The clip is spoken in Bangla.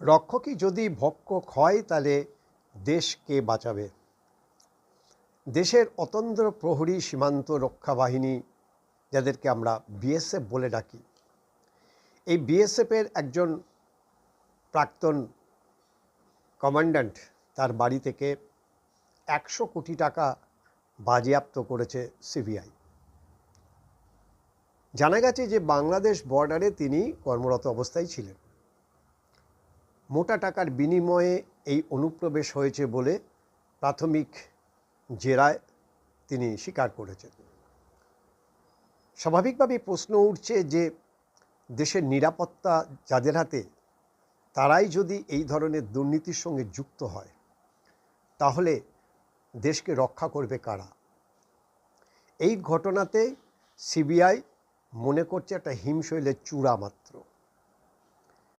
রক্ষকই যদি ভক্ষক হয় তাহলে দেশ কে বাঁচাবে? দেশের অতন্দ্র প্রহরী সীমান্ত রক্ষা বাহিনী, যাদেরকে আমরা বিএসএফ বলে ডাকি, এই বিএসএফের একজন প্রাক্তন কমান্ড্যান্ট তার বাড়ি থেকে 100 কোটি টাকা বাজেয়াপ্ত করেছে সিবিআই। জানা গেছে যে বাংলাদেশ বর্ডারে তিনি কর্মরত অবস্থায় ছিলেন। মোটা টাকার বিনিময়ে এই অনুপ্রবেশ হয়েছে বলে প্রাথমিক জেরায় তিনি স্বীকার করেছেন। স্বাভাবিকভাবেই প্রশ্ন উঠছে যে দেশের নিরাপত্তা যাদের হাতে, তারাই যদি এই ধরনের দুর্নীতির সঙ্গে যুক্ত হয়, তাহলে দেশকে রক্ষা করবে কারা? এই ঘটনাতে সিবিআই মনে করছে একটা হিমশৈলের চূড়া মাত্র।